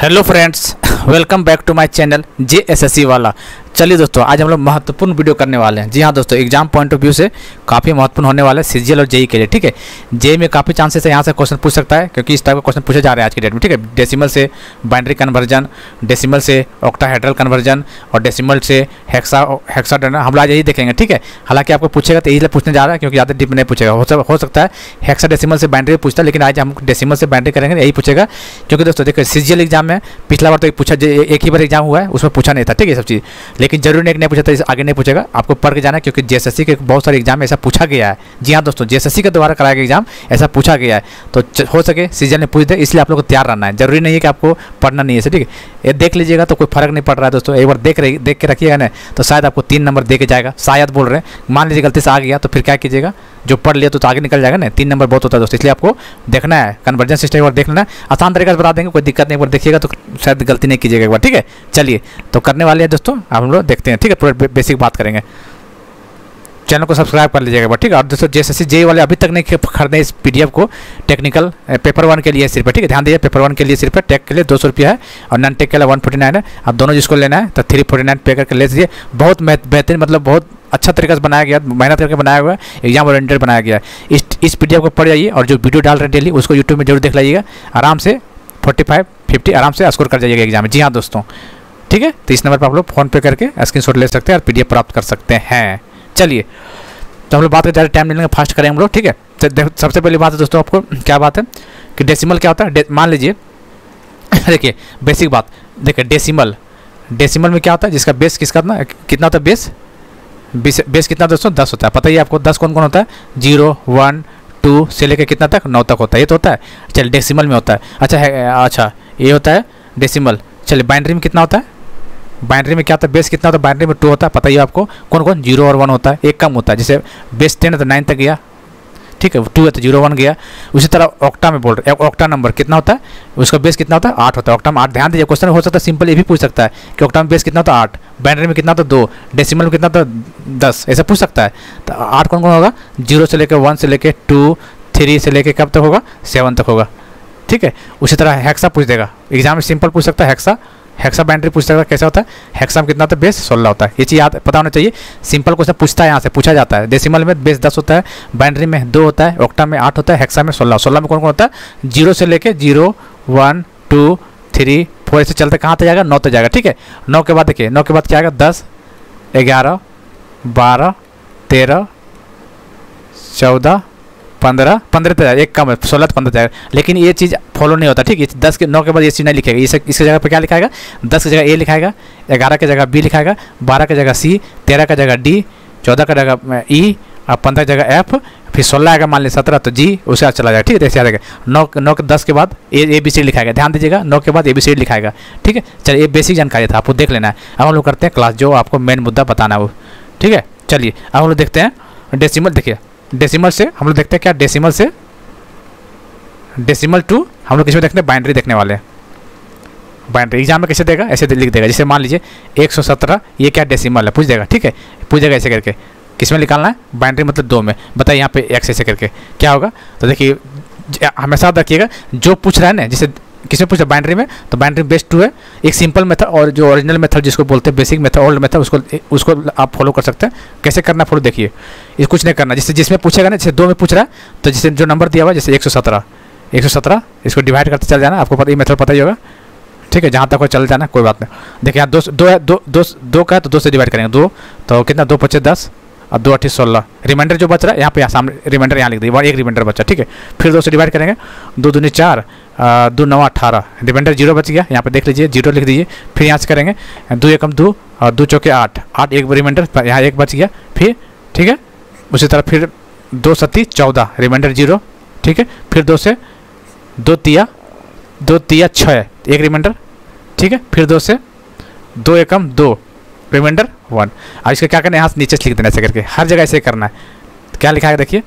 Hello friends, welcome back to my channel JSSC वाला। चलिए दोस्तों, आज हम लोग महत्वपूर्ण वीडियो करने वाले हैं। जी हाँ दोस्तों, एग्जाम पॉइंट ऑफ व्यू से काफ़ी महत्वपूर्ण होने वाला है CGL और JEE के लिए। ठीक है, JEE में काफ़ी चांसेस है यहाँ से क्वेश्चन पूछ सकता है, क्योंकि इस टाइप का क्वेश्चन पूछे जा रहे हैं आज की डेट में। ठीक है, डेसिमल से बाइनरी कन्वर्जन, डेसिमल से ऑक्टाहेड्रल कन्वर्जन और डेसिमल से हेक्साडेसिमल हम लोग आज यही देखेंगे। ठीक है, हालांकि आपको पूछेगा तो यही पूछने जा रहा है, क्योंकि ज़्यादा डीप नहीं पूछेगा। हो सकता है हेक्साडेसिमल से बाइनरी पूछता है, लेकिन आज हम डेसिमल से बाइनरी करेंगे, यही पूछेगा। क्योंकि दोस्तों देखिए, CGL एग्जाम में पिछला बार तो एक ही बार एग्जाम हुआ है, उसमें पूछा नहीं था। ठीक है, ये सब चीज़, लेकिन जरूरी नहीं पूछा था, आगे नहीं पूछेगा, आपको पढ़ के जाना है, क्योंकि JSSC के बहुत सारे एग्जाम में ऐसा पूछा गया है। जी हाँ दोस्तों, JSSC के द्वारा कराया गया एग्जाम ऐसा पूछा गया है, तो हो सके CGL ने पूछ दे, इसलिए आप लोग को तैयार रहना है। जरूरी नहीं है कि आपको पढ़ना नहीं है। ठीक है, ये देख लीजिएगा तो कोई फर्क नहीं पड़ रहा है दोस्तों। एक बार देख के रखिएगा ना, तो शायद आपको 3 नंबर दे के जाएगा। शायद बोल रहे हैं, मान लीजिए गलती से आ गया तो फिर क्या कीजिएगा, जो पढ़ लिया तो आगे निकल जाएगा ना। 3 नंबर बहुत होता है दोस्तों, इसलिए आपको देखना है। कन्वर्जन सिस्टम एक बार देख लेना, आसान तरीके से बता देंगे, कोई दिक्कत नहीं। एक बार देखिएगा तो शायद गलती नहीं कीजिएगा एक बार। ठीक है, चलिए तो करने वाले हैं दोस्तों, हम लोग देखते हैं। ठीक है, पूरा बेसिक बात करेंगे। चैनल को सब्सक्राइब कर लीजिएगा। ठीक है, और दोस्तों JSSC JEE वाले अभी तक नहीं खरीदे इस PDF को, टेक्निकल पेपर 1 के लिए सिर्फ है। ठीक है, ध्यान दीजिए, पेपर 1 के लिए सिर्फ है, टेक के लिए 200 रुपया है और नॉन टेक के लिए 149 है। आप दोनों जिसको लेना है तो 349 पे करके ले लीजिए। बहुत बेहतरीन, मतलब बहुत अच्छा तरीके से बनाया गया, मेहनत करके बनाया हुआ है, एग्जाम ओरिएंटेड बनाया गया है। इस PDF को पढ़ जाइए, और जो वीडियो डाल रहे हैं डेली उसको यूट्यूब में जरूर देख लीजिएगा। आराम से 45-50 आराम से स्कोर कर जाइएगा एग्जाम में। जी हाँ दोस्तों, ठीक है, तो इस नंबर पर आप लोग फ़ोन पे करके स्क्रीनशॉट ले सकते हैं और PDF प्राप्त कर सकते हैं। चलिए तो हम लोग बात करें, ज़्यादा टाइम नहीं लेंगे, फास्ट करें हम लोग। ठीक है, तो सबसे पहली बात है दोस्तों, आपको क्या बात है कि डेसिमल क्या होता है। मान लीजिए देखिए, बेसिक बात देखिए, डेसिमल में क्या होता है, जिसका बेस कितना होता है, बेस कितना दोस्तों, 10 होता है। पता ही आपको 10 कौन कौन होता है, 0, 1, 2 से लेकर कितना तक, 9 तक होता है। ये तो होता है। चलिए डेसिमल में होता है। अच्छा ये होता है डेसिमल। चलिए बाइनरी में कितना होता है, बाइनरी में क्या होता है, बेस कितना होता है, बाइनरी में 2 होता है। पता ही आपको कौन कौन, 0 और 1 होता है, एक कम होता है। जैसे बेस 10 है तो 9 तक गया। ठीक है, 2 है तो 0, 1 गया। उसी तरह ऑक्टा में बोल रहे हैं, ऑक्टा नंबर कितना होता है, उसका बेस कितना होता है, 8 होता है। ऑक्टा में 8, ध्यान दीजिए, क्वेश्चन हो सकता है सिंपल ये भी पूछ सकता है कि ऑक्टा में बेस कितना होता है, 8, बाइनरी में कितना होता है, 2, डेसिमल में कितना होता है, 10, ऐसा पूछ सकता है। तो 8 कौन कौन होगा, 0 से लेकर 1 से लेकर 2, 3 से लेकर कब तक होगा, 7 तक होगा। ठीक है, उसी तरह हेक्सा पूछ देगा एग्जाम में, सिंपल पूछ सकता है। हेक्सा बाइनरी पूछ सकता है, कैसा होता है, हेक्सा में कितना होता है, बेस 16 होता है। ये चीज़ याद पता होना चाहिए। सिंपल क्वेश्चन पूछता है, यहाँ से पूछा जाता है। डेसिमल में बेस 10 होता है, बाइनरी में 2 होता है, ऑक्टा में 8 होता है, हेक्सा में 16 में कौन कौन होता है, 0 से लेके 0, 1, 2, 3, 4 ऐसे चलते कहाँ तक जाएगा, 9 तक जाएगा। ठीक है, 9 के बाद देखिए, 9 के बाद क्या आएगा, 10, 11, 12, 13, 14, 15 तक जाएगा, एक कम है, 16 तो 15 जाएगा। लेकिन ये चीज़ फॉलो नहीं होता। ठीक है, 10 के 9 के बाद ये चीज़ नहीं लिखेगा। इसकी जगह पे क्या लिखाएगा, 10 की जगह A लिखाएगा, 11 की जगह B लिखाएगा, 12 की जगह C, 13 की जगह D, 14 की जगह E और 15 की जगह F, फिर 16 आएगा, मान लीजिए 17 तो G, उसके बाद चला जाएगा। ठीक है, जैसे आ जाएगा 9 के 10 के बाद ABCD लिखाएगा। ध्यान दीजिएगा, 9 के बाद ABCD लिखाएगा। ठीक है, चलिए ये बेसिक जानकारी था, आपको देख लेना है। अब हम लोग करते हैं क्लास, जो आपको मेन मुद्दा बताना है वो। ठीक है, चलिए अब हम लोग देखते हैं डेसिमल। देखिए डेसिमल से हम लोग देखते हैं क्या, डेसिमल से डेसिमल टू हम लोग किसमें देखते हैं, बाइनरी देखने वाले हैं। बाइनरी एग्जाम में कैसे देगा, ऐसे लिख देगा। जैसे मान लीजिए 117, ये क्या डेसिमल है, पूछ देगा। ठीक है, पूछ देगा ऐसे करके, किसमें निकालना है, बाइनरी मतलब 2 में। बताइए यहाँ पे x ऐसे करके क्या होगा। तो देखिए हमेशा याद रखिएगा, जो पूछ रहा है ना, जैसे किसमें पूछ रहा है, बाइनरी में, तो बाइनरी बेस 2 है। एक सिंपल मेथड और जो ओरिजिनल मेथड जिसको बोलते हैं बेसिक मेथड, ओल्ड मेथड, उसको आप फॉलो कर सकते हैं। कैसे करना फॉलो देखिए, ये कुछ नहीं करना। जैसे जिसमें पूछेगा ना, जैसे 2 में पूछ रहा है, तो जैसे जो नंबर दिया हुआ है, जैसे 117 इसको डिवाइड करते चल जाना। आपको पता, ये मेथड पता ही होगा। ठीक है, जहाँ तक हो चल जाना, कोई बात नहीं। देखिए यहाँ 2 का है तो 2 से डिवाइड करेंगे, 2 तो कितना, 2 × 5 = 10 और 2 × 8 = 16। रिमाइंडर जो बच रहा है यहाँ पे, सामने रिमाइंडर यहाँ लिख दिया, एक रिमाइंडर बचा। ठीक है, फिर 2 से डिवाइड करेंगे, 2 दूनी 4, 2 9 18, रिमाइंडर 0 बच गया, यहाँ पे देख लीजिए, 0 लिख दीजिए। फिर यहाँ से करेंगे 2 एकम 2 और 2 चौके 8, एक रिमाइंडर यहाँ 1 बच गया। फिर ठीक है, उसी तरह फिर 2 7 14, रिमाइंडर 0। ठीक है, फिर 2 से 2 तिया 6, एक रिमाइंडर। ठीक है, फिर 2 से 2 एकम 2, रिमाइंडर 1। अब इसका क्या करना है, यहाँ से नीचे से लिख देना ऐसे करके, हर जगह ऐसे करना है। क्या लिखा है देखिए,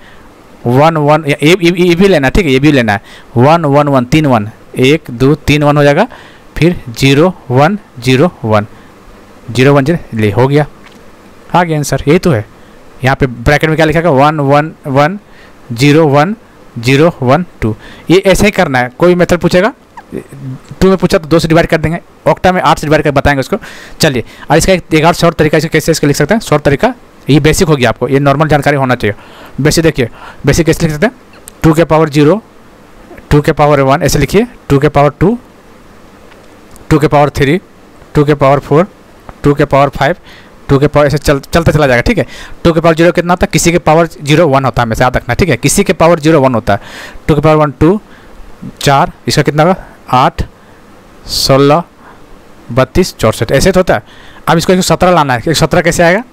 1 1, ये भी लेना है। ठीक है, ये भी लेना है, 1 1 1, 3 1, 1 2 3 1 हो जाएगा। फिर 0 1 0 1, 0 1 0 ले, हो गया, आ गया आंसर। यही तो है। यहाँ पे ब्रैकेट में क्या लिखा है, 1 1 1 0 1 0 1 2। ये ऐसे ही करना है। कोई मेथड पूछेगा 2 में पूछा तो 2 से डिवाइड कर देंगे, ऑक्टा में 8 से डिवाइड कर बताएंगे उसको। चलिए, और इसका एक और शॉर्ट तरीका, इसको कैसे इसको लिख सकते हैं, शॉर्ट तरीका, ये बेसिक हो गया, आपको ये नॉर्मल जानकारी होना चाहिए। बेसिक देखिए, बेसिक कैसे लिख सकते हैं, 2 के पावर 0, 2 के पावर 1 ऐसे लिखिए, 2 के पावर 2, 2 के पावर 3, 2 के पावर 4, 2 के पावर 5, 2 के पावर ऐसे चलता चला जाएगा, ठीक है। 2 के पावर 0 कितना होता है, किसी के पावर 0 1 होता है, हमेशा याद रखना, ठीक है, किसी के पावर 0 1 होता है। 2 के पावर 1 2, 4, इसका कितना होगा 8, 16, 32, 64 ऐसे तो होता है। अब इसको 117 लाना है, 117 कैसे आएगा,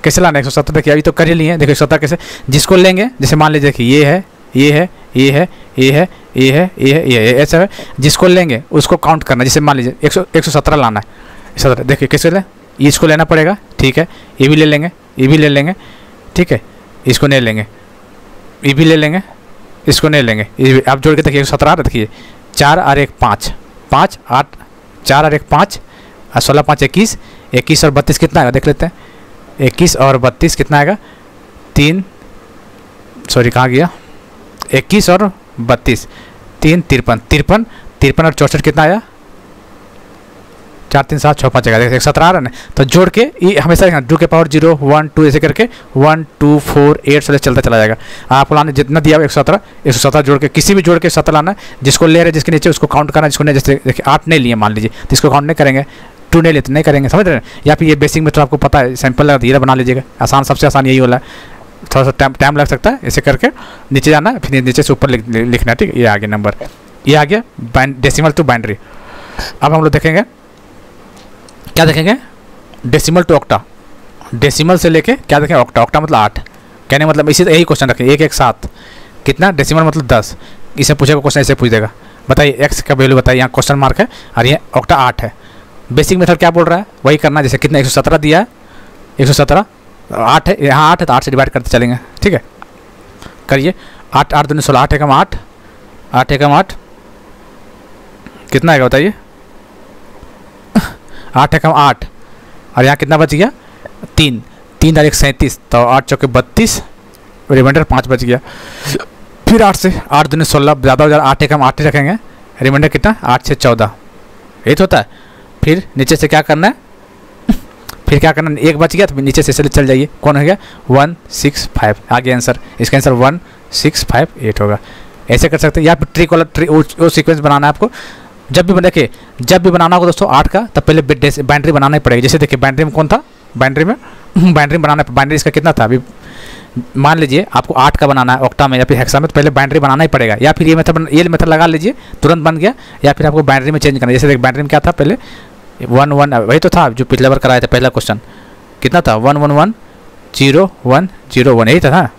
कैसे लाना है 117, देखिए अभी तो कर ही लिए, देखिए 117 कैसे, जिसको लेंगे, जैसे मान लीजिए देखिए ये है, ये है, ये है, ये है, ये है, ये है, ये है, ऐसा है, जिसको लेंगे उसको काउंट करना। जैसे मान लीजिए 117 लाना है, 117 देखिए कैसे लें, इसको लेना पड़ेगा, ठीक है, ये भी ले लेंगे, ये भी ले लेंगे, ठीक है, इसको नहीं लेंगे, ये भी ले लेंगे, इसको नहीं लेंगे, ये आप जोड़ के देखिए 117 देखिए, 4 और 1 5, 5 8, 4 और 1 5, और 16 5 21, 21 और 32 कितना आएगा देख लेते हैं, 21 और 32 कितना आएगा, 3 सॉरी कहाँ गया, 21 और 32 3 53, 53 और 64 कितना आया, 4 3 7 6 5 जगह देखिए 17 आ रहा है ना। तो जोड़ के ये हमेशा 2 के पावर 0 1 2 ऐसे करके 1 2 4 8 से चलता चला जाएगा। आपको लाने जितना दिया 117 जोड़ के किसी भी जोड़ के 17 लाना है, जिसको ले रहे जिसके नीचे उसको काउंट करना, जिसको नहीं, जैसे देखिए 8 नहीं लिए मान लीजिए तो इसको काउंट नहीं करेंगे, 2 नहीं लेते नहीं करेंगे, समझ रहे हैं। या फिर ये बेसिक में तो आपको पता है, सैंपल लगा धीरे बना लीजिएगा, आसान सबसे आसान यही वाला है, थोड़ा सा टाइम लग सकता है, ऐसे करके नीचे जाना फिर नीचे से ऊपर लिखना, ठीक है। ये आ गया नंबर, ये आ गया डेसिमल टू बाइनरी। अब हम लोग देखेंगे क्या देखेंगे, डेसिमल टू ऑक्टा, डेसिमल से लेके क्या देखें ऑक्टा, ऑक्टा मतलब 8, कहने मतलब इसी यही क्वेश्चन रखें, 1 1 7 कितना, डेसिमल मतलब 10, इसे पूछेगा क्वेश्चन ऐसे पूछ देगा, बताइए एक्स का वैल्यू बताइए, यहाँ क्वेश्चन मार्क है और ये ऑक्टा 8 है। बेसिक मेथड क्या बोल रहा है वही करना, जैसे कितना 117 दिया है, 117 8 है, यहाँ 8 है तो 8 से डिवाइड करते चलेंगे, ठीक है, करिए 8 8 2 16, 8 एकम 8, 8 एकम 8 कितना आएगा बताइए, 8 एकम 8 और यहाँ कितना बच गया 3 3 और 1 37, तो 8 चौके 32, रिमाइंडर 5 बच गया। फिर 8 से 8 2 16, ज़्यादा हो जाए 8 एकम 8 ही रखेंगे, रिमाइंडर कितना 8 से 14, यही तो होता है। फिर नीचे से क्या करना है फिर क्या करना, 1 बच गया तो नीचे से चल जाइए, कौन हो गया 165 आ गया आंसर, इसका आंसर 1658 होगा। ऐसे कर सकते हैं, या फिर ट्री वो सीक्वेंस बनाना है आपको, जब भी देखिए जब भी बनाना होगा दोस्तों 8 का, तब पहले बाइनरी बनाना ही पड़ेगा। जैसे देखिए बाइनरी में कौन था, बाइनरी में बनाना, बाइनरी इसका कितना था, अभी मान लीजिए आपको 8 का बनाना है ऑक्टा में या फिर हेक्सा में, तो पहले बाइनरी बनाना ही पड़ेगा, या फिर ये मेथड लगा लीजिए तुरंत बन गया, या फिर आपको बाइनरी में चेंज करना। जैसे देखिए बाइनरी में क्या था पहले 1 1, वही तो था जो पिछले बार कराया था, पहला क्वेश्चन कितना था 1 1 1 0 1 0 1, यही था,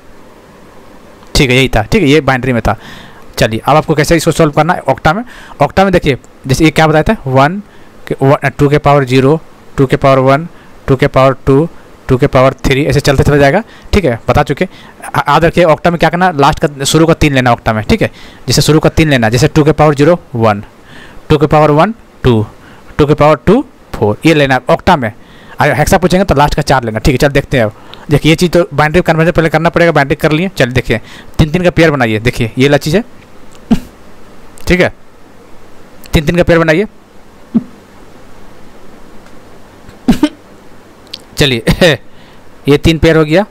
ठीक है, यही था, ठीक है, ये बाइनरी में था। चलिए अब आपको कैसे इसको सॉल्व करना है ऑक्टा में। ऑक्टा में देखिए जैसे ये क्या बताया था 2 के पावर 0, 2 के पावर 1, 2 के पावर 2, 2 के पावर 3 ऐसे चलते चला जाएगा, ठीक है, बता चुके। याद रखिए ऑक्टा में क्या करना, लास्ट का शुरू का 3 लेना ऑक्टा में, ठीक है, जैसे शुरू का 3 लेना, जैसे 2 के पावर 0 1, 2 के पावर 1 2, 2 के पावर 2 4, ये लेना ऑक्टा में। अगर हेक्सा पूछेंगे तो लास्ट का 4 लेना, ठीक है। चल देखते हैं अब, देखिए ये चीज़ तो बाइनरी कन्वर्जन पहले करना पड़ेगा, बाइनरी कर लिए। चलिए देखिए 3 का पेयर बनाइए, देखिए ये वाला चीज़ है, ठीक है, 3 का पेयर बनाइए। चलिए ये 3 पेयर हो गया,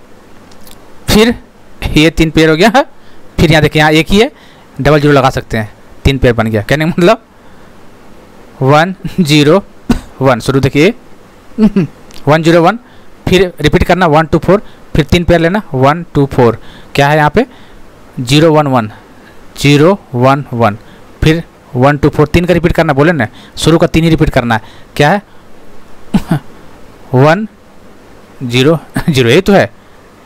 फिर ये 3 पेयर हो गया, फिर यहाँ देखिए यहाँ एक ही है, डबल 0 लगा सकते हैं, 3 पेयर बन गया। कहने का मतलब 1 0 1, शुरू देखिए 1 0 1, फिर रिपीट करना 1 2 4, फिर 3 पेयर लेना 1 2 4, क्या है यहाँ पे 0 1 1 0 1 1, फिर 1 2 4 3 का रिपीट करना, बोले ना शुरू का 3 ही रिपीट करना है, क्या है 1 0 0, यही तो है,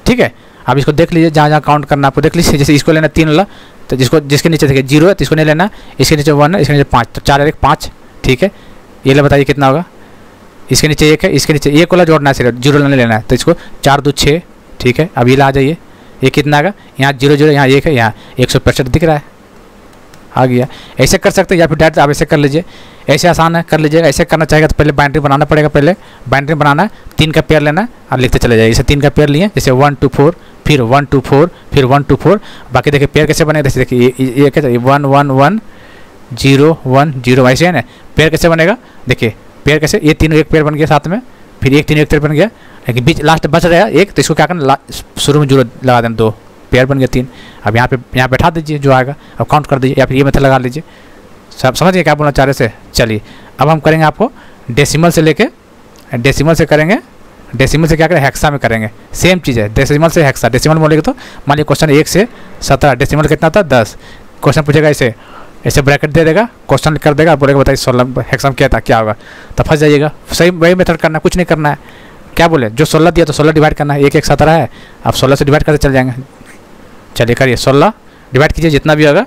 ठीक है। अब इसको देख लीजिए, जहाँ जहाँ काउंट करना आपको देख लीजिए, जैसे इसको लेना 3 वाला, तो जिसके नीचे देखिए 0 है तो इसको नहीं लेना, इसके नीचे 1 है, इसके नीचे 5, तो 4 और 1 5, ठीक है। ये ले बताइए कितना होगा, इसके नीचे 1 है, इसके नीचे 1 वाला जोड़ना है, सिर्फ 0 नहीं लेना है, तो इसको 4 2 6, ठीक है। अब ये ला जाइए, ये कितना आएगा, यहाँ 0 0, यहाँ 1 है, यहाँ 165 दिख रहा है, आ गया। ऐसे कर सकते हैं, या फिर डायरेक्ट आप ऐसे कर लीजिए, ऐसे आसान है, कर लीजिएगा। ऐसे करना चाहेगा तो पहले बाइनरी बनाना पड़ेगा, पहले बाइनरी बनाना है, 3 का पेयर लेना है और लिखते चले जाइए। जैसे 3 का पेयर लिए, जैसे 1 2 4, फिर 1 2 4, फिर 1 2 4, बाकी देखिए पेयर कैसे बनेगा, जैसे देखिए ये क्या 1 1 1 0 1 0 ऐसे है ना। पेयर कैसे बनेगा देखिए, पेयर कैसे, ये तीनों एक पेयर बन गया साथ में, फिर एक तीनों एक पेयर बन गया, लेकिन बीच लास्ट बच रहा है एक, तो इसको क्या करना, शुरू में 0 लगा देना, 2 पेयर बन गया 3। अब यहाँ बैठा दीजिए जो आएगा, अब काउंट कर दीजिए, या फिर ये मेथड लगा लीजिए। सब समझ गए क्या बोलना चाह रहे से। चलिए अब हम करेंगे आपको डेसिमल से लेके, डेसिमल से करेंगे, डेसिमल से क्या करें, हेक्सा में करेंगे। सेम चीज़ है, डेसिमल से हेक्सा। डेसिमल बोलेंगे तो मान लीजिए क्वेश्चन 1 से 17, डेसिमल कितना था 10। क्वेश्चन पूछेगा ऐसे ब्रैकेट दे देगा, क्वेश्चन कर देगा, बोलेगा बताइए 16 हेक्सा में क्या था, क्या होगा, तो फंस जाइएगा। सही वही मेथड करना है, कुछ नहीं करना है। क्या बोले, जो 16 दिया तो 16 डिवाइड करना है, 1 1 17 है, आप 16 से डिवाइड करते चल जाएंगे। चलिए करिए, 16 डिवाइड कीजिए, जितना भी होगा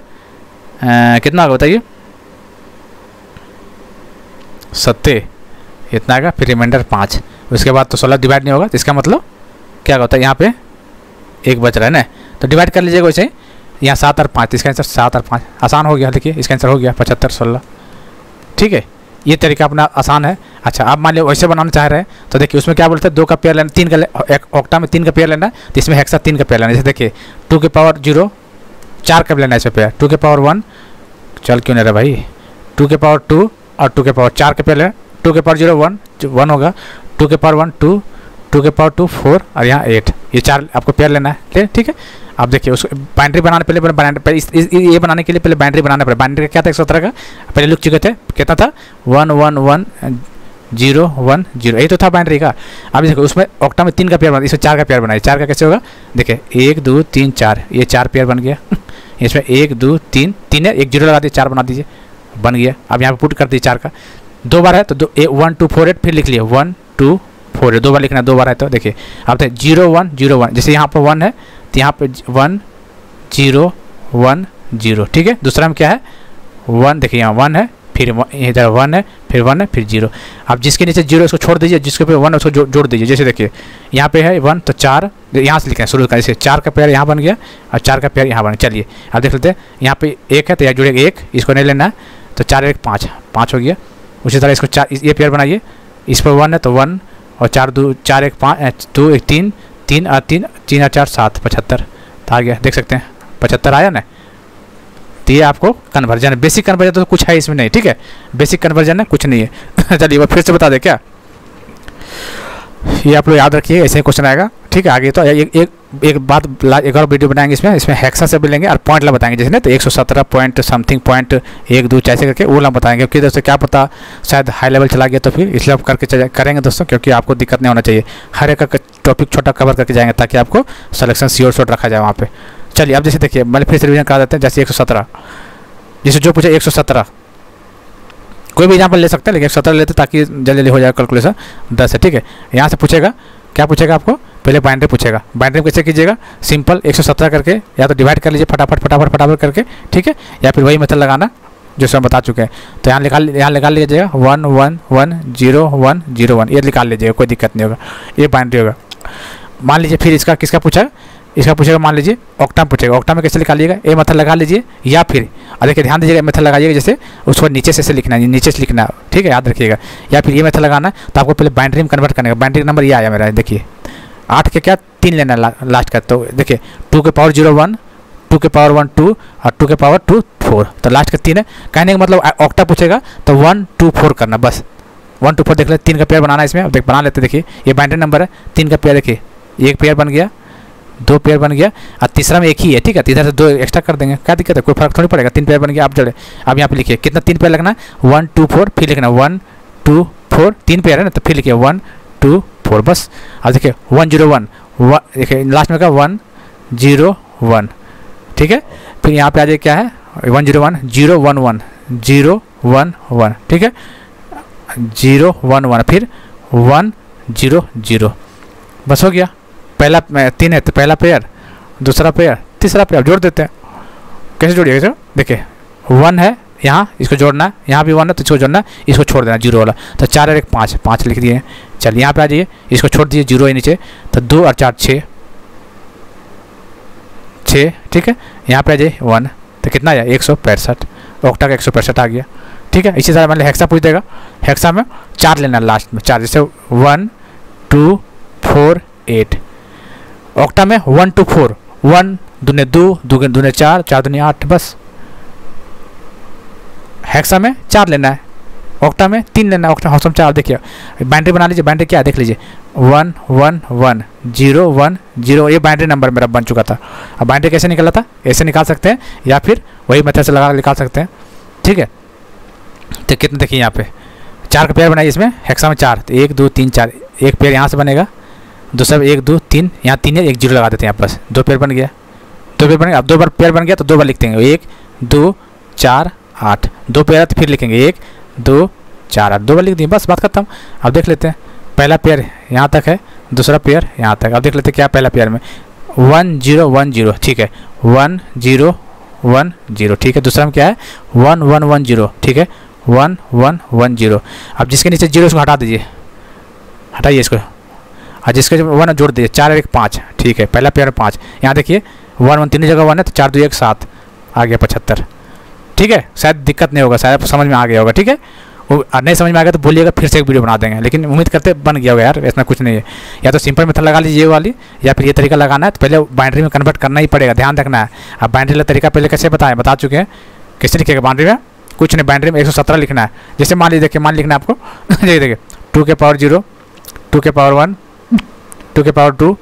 कितना होगा बताइए, 7 इतना आएगा, फिर रिमाइंडर 5। उसके बाद तो 16 डिवाइड नहीं होगा, तो इसका मतलब क्या होता है, यहाँ पे 1 बच रहा है ना, तो डिवाइड कर लीजिएगा वैसे ही। यहाँ 7 और 5, इसका आंसर 7 और 5 आसान हो गया। देखिए इसका आंसर हो गया 75 16। ठीक है, ये तरीका अपना आसान है। अच्छा आप मान लो वैसे बनाना चाह रहे हैं, तो देखिए उसमें क्या बोलते हैं, 2 का पेयर लेना, 3 का, एक ऑक्टा में 3 का पेयर लेना है, तो इसमें हेक्सा 3 का पेयर लेना है। जैसे देखिए 2 के पावर 0 4 का लेना है इसमें पेयर, 2 के पावर 1 चल क्यों नहीं रहा भाई, 2 के पावर 2 और 2 के पावर 4 के पेयर लेना, 2 के पावर 0 1 होगा, 2 के पावर 1 2, 2 के पावर 2 4 और यहाँ 8, ये 4 आपको पेयर लेना है। ठीक है, आप देखिए उसको बाइनरी बनाने ये बनाने के लिए पहले बाइनरी बनाना पड़ेगा। बाइनरी का क्या था 117 का, पहले लिख चुके थे, कितना था 1 1 1 0 1 0, यही तो था बाइनरी का। अब देखो उसमें ऑक्टा में 3 का पेयर बना, इसमें 4 का पेयर बनाइए। 4 का कैसे होगा, देखिए 1 2 3 4, ये 4 पेयर बन गया। इसमें 1 2 3 3 है, 1 0 लगा दीजिए, 4 बना दीजिए, बन गया। अब यहाँ पे पुट कर दीजिए 4 का, 2 बार है तो 1 2 4 8, फिर लिख लिए 1 2 4 8, 2 बार लिखना, 2 बार है तो देखिए अब 0 1 0 1, जैसे यहाँ पर 1 है तो यहाँ पे 1 0 1 0। ठीक है, दूसरा में क्या है 1, देखिए यहाँ 1 है, फिर इधर 1 है, फिर 1 है, फिर 0। अब जिसके नीचे 0 उसको छोड़ दीजिए, जिसके पे 1 उसको जोड़ दीजिए। जैसे देखिए यहाँ पे है 1 तो 4 यहाँ से लिखें शुरू का, जैसे 4 का पेयर यहाँ बन गया और 4 का पेयर यहाँ बन गया। चलिए अब देख लेते हैं, यहाँ पे 1 है तो यहाँ जुड़ेगा 1, इसको नहीं लेना है, तो 4 1 5 5 हो गया। उसी तरह इसको 4 ये पेयर बनाइए, इस पर 1 है तो 1 और 4 2 4 1 5 2 1 3 3 और 3 3 और 4 7 75 तो आ गया, देख सकते हैं 75 आया ना। तो ये आपको कन्वर्जन है, बेसिक कन्वर्जन तो कुछ है इसमें नहीं। ठीक है, बेसिक कन्वर्जन है, कुछ नहीं है। चलिए वो फिर से बता दें क्या, ये आप लोग याद रखिए, ऐसे ही क्वेश्चन आएगा। ठीक है, आगे तो एक बात, एक और वीडियो बनाएंगे इसमें हेक्सा से भी लेंगे और पॉइंट ला बताएंगे, जैसे ना तो 117 पॉइंट समथिंग पॉइंट 1 2 ऐसे करके वो ला बताएंगे, क्योंकि दोस्तों क्या पता शायद हाई लेवल चला गया तो फिर इसलिए आप करके करेंगे दोस्तों, क्योंकि आपको दिक्कत नहीं होना चाहिए। हर एक टॉपिक छोटा कवर करके जाएंगे ताकि आपको सिलेक्शन श्योर शॉट रखा जाए वहाँ पे। चलिए अब जैसे देखिए मैंने फिर से रिवीजन करा देते हैं। जैसे 117, जैसे जो पूछे 117, कोई भी एग्जाम्पल ले सकते हैं, लेकिन 117 लेते ताकि जल्दी जल्दी हो जाए कैलकुलेशन। 10 है, ठीक है। यहाँ से पूछेगा, क्या पूछेगा आपको, पहले बाइनरी पूछेगा। बाइनरी कैसे कीजिएगा, सिंपल 117 करके या तो डिवाइड कर लीजिए फटाफट करके, ठीक है, या फिर वही मेथड लगाना जो हम बता चुके हैं। तो यहाँ निकाल लीजिएगा 1 1 1 0 1 0 1, ये निकाल लीजिएगा, कोई दिक्कत नहीं होगा, ये बाइनरी होगा। मान लीजिए फिर इसका किसका पूछा, इसका पूछेगा, मान लीजिए ऑक्टा में पूछेगा। ऑक्टा में कैसे निकालिएगा, ये मेथड लगा लीजिए, या फिर देखिए ध्यान दीजिएगा मेथड लगाइएगा, जैसे उसको नीचे से लिखना है, नीचे से लिखना है, ठीक है, याद रखिएगा। या फिर ये मेथड लगाना तो आपको पहले बाइनरी में कन्वर्ट करने का। बाइनरी नंबर ये आया मेरा, देखिए 8 के क्या 3 लेना लास्ट का, तो देखिए 2 के पावर 0 1, 2 के पावर 1 2 और 2 के पावर 2 4, तो लास्ट का 3 है। कहने का मतलब ऑक्टा पूछेगा तो 1 2 4 करना, बस 1 2 4 देख लेते, 3 का पेयर बनाना है इसमें, अब बना लेते। देखिए ये बाइनरी नंबर है, 3 का पेयर, देखिए एक पेयर बन गया, 2 पेयर बन गया, और तीसरा में एक ही है, ठीक है, तीसरा से 2 एक्स्ट्रा कर देंगे, क्या दिक्कत है, कोई फर्क थोड़ी पड़ेगा। 3 पेयर बन गया, आप जड़े अब यहाँ पे लिखिए कितना 3 पेयर लगना है, 1 2 4, फिर लिखना 1 2 4, 3 पेयर है ना, तो फिर लिखिए 1 2 4 बस। अब देखिए 1 0 1, देखिए लास्ट में का 1 0 1, ठीक है। फिर यहाँ पे आ जाए क्या है 1 0 1 0 1 1 0 1 1, ठीक है, 0 1 1, फिर 1 0 0, बस हो गया। पहला 3 है तो पहला पेयर, दूसरा पेयर, तीसरा पेयर जोड़ देते हैं। कैसे जोड़िएगा सर, देखिए 1 है यहाँ, इसको जोड़ना है, यहाँ भी 1 है तो इसको जोड़ना है, इसको छोड़ देना 0 वाला, तो 4 और 1 5 5 लिख दिए। चलिए यहाँ पे आ जाइए, इसको छोड़ दीजिए, 0 है नीचे, तो 2 और 4 6 6, ठीक है। यहाँ पे आ जाइए 1, तो कितना आया 165, ऑक्टा का 165 आ गया, ठीक है। इसी तरह मतलब हेक्सा पूछ देगा, हेक्सा में 4 लेना लास्ट में, 4, जैसे 1 2 4 8। ऑक्टा में 1 2 4, 1 दूने 2 2 दूने 4 4 दूने 8, बस हेक्सा में 4 लेना है, ऑक्टा में 3 लेना है, ऑक्टा हेक्सा में 4। देखिए बाइनरी बना लीजिए, बाइनरी क्या है देख लीजिए, 1 1 1 0 1 0, ये बाइनरी नंबर मेरा बन चुका था। अब बाइनरी कैसे निकला था, ऐसे निकाल सकते हैं या फिर वही मेथड से लगा निकाल सकते हैं, ठीक है। तो कितने देखिए यहाँ पे 4 का पेयर बनाइए, इसमें हेक्सा में 4, तो 1 2 3 4, एक पेयर यहाँ से बनेगा, दूसरा 1 2 3, यहाँ 3 है, 1 0 लगा देते हैं यहाँ बस, 2 पेयर बन गया, 2 पेयर बन गया। अब 2 बार पेयर बन गया तो 2 बार लिखते हैं, 1 2 4 8, 2 पेयर है तो फिर लिखेंगे 1 2 4 8, 2 बार लिख दिए, बस बात खत्म। अब देख लेते हैं पहला पेयर यहाँ तक है, दूसरा पेयर यहाँ तक। अब देख लेते हैं क्या पहला पेयर में 1 0 1 0, ठीक है, 1 0 1 0, ठीक है। दूसरा में क्या है 1 1 1 0, ठीक है, 1 1 1 0। अब जिसके नीचे 0 उसको हटा दीजिए, हटाइए इसको, और जिसके 1 जोड़ दीजिए, 4 1 5, ठीक है। पहला पेयर 5, यहाँ देखिए 1 1 तीनों जगह 1 है तो 4 2 1 7 आ गया 75, ठीक है। शायद दिक्कत नहीं होगा, शायद समझ में आ गया होगा, ठीक है। वो नहीं समझ में आ गया तो बोलिएगा, फिर से एक वीडियो बना देंगे, लेकिन उम्मीद करते बन गया होगा यार, इसमें कुछ नहीं है। या तो सिंपल मेथड लगा लीजिए ये वाली, या फिर ये तरीका लगाना है तो पहले बाइनरी में कन्वर्ट करना ही पड़ेगा, ध्यान रखना है। अब बाइनरी वाला तरीका पहले कैसे बता चुके हैं, कैसे लिखेगा बाइनरी में, कुछ नहीं, बाइनरी में 117 लिखना है। जैसे मान लीजिए, देखिए मान लिखना है आपको देखिए 2 के पावर 0, 2 के पावर 1, 2 के पावर 2,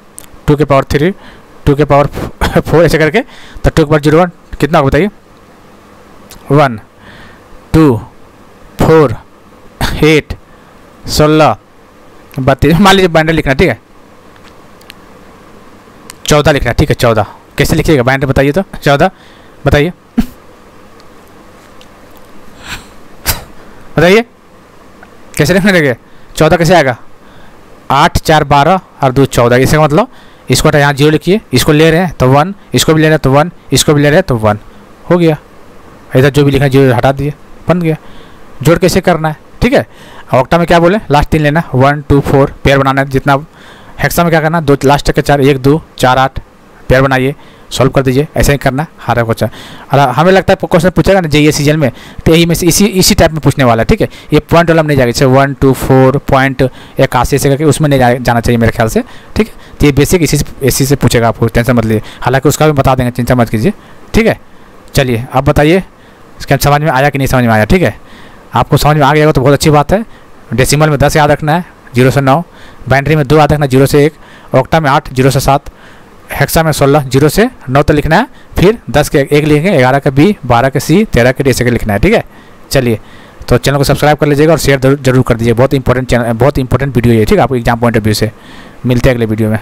2 के पावर 3, 2 के पावर 4, ऐसे करके, तो 2 के पावर 0 1 कितना होगा बताइए, 1 2 4 8 16 32, मान लीजिए बाइनरी लिखना, ठीक है, 14 लिखना, ठीक है, 14 कैसे लिखिएगा बाइनरी बताइए तो, 14 बताइए बताइए कैसे लिखने लगे, 14 कैसे आएगा, 8 4 12 और 2 14, इसका मतलब इसको यहाँ 0 लिखिए, इसको ले रहे हैं तो 1, इसको भी ले रहे हैं तो 1, इसको भी ले रहे हैं तो 1, हो गया। इधर जो भी लिखा 0 हटा दिए, बन गया। जोड़ कैसे करना है, ठीक है। ऑक्टा में क्या बोले, लास्ट 3 लेना, 1 2 4 पेयर बनाना है जितना। हेक्सा में क्या करना, 2 लास्ट के 4, 1 2 4 8 पेयर बनाइए, सॉल्व कर दीजिए, ऐसे ही करना हर क्वेश्चन। और हमें लगता है क्वेश्चन पूछेगा ना JEE सीजन में, तो यही में से इसी टाइप में पूछने वाला है, ठीक है। ये पॉइंट वाला में नहीं जाएगा, जैसे 1 2 4 पॉइंट 81 से करके उसमें नहीं जाना चाहिए मेरे ख्याल से, ठीक है। तो ये बेसिक इसी से पूछेगा, आपको टेंशन मत लीजिए, हालांकि उसका भी बता देंगे, चिंता मत कीजिए, ठीक है। चलिए अब बताइए इसका समझ में आया कि नहीं समझ में आया, ठीक है। आपको समझ में आ गया होगा तो बहुत अच्छी बात है। डेसिमल में 10 याद रखना है, 0 से 9, बाइनरी में 2 याद रखना, 0 से 1, ऑक्टा में 8 0 से 7, हेक्सा में 16 0 से 9 तक लिखना है, फिर 10 के 1 लिखेंगे, 11 के B, 12 के C, 13 के D ऐसे लिखना है, ठीक है। चलिए तो चैनल को सब्सक्राइब कर लीजिएगा और शेयर जरूर कर दीजिए, बहुत इंपॉर्टेंट चैनल, बहुत इंपॉर्टेंट वीडियो है, ठीक है, आपको एग्जाम पॉइंट ऑफ व्यू से। मिलते हैं अगले वीडियो में।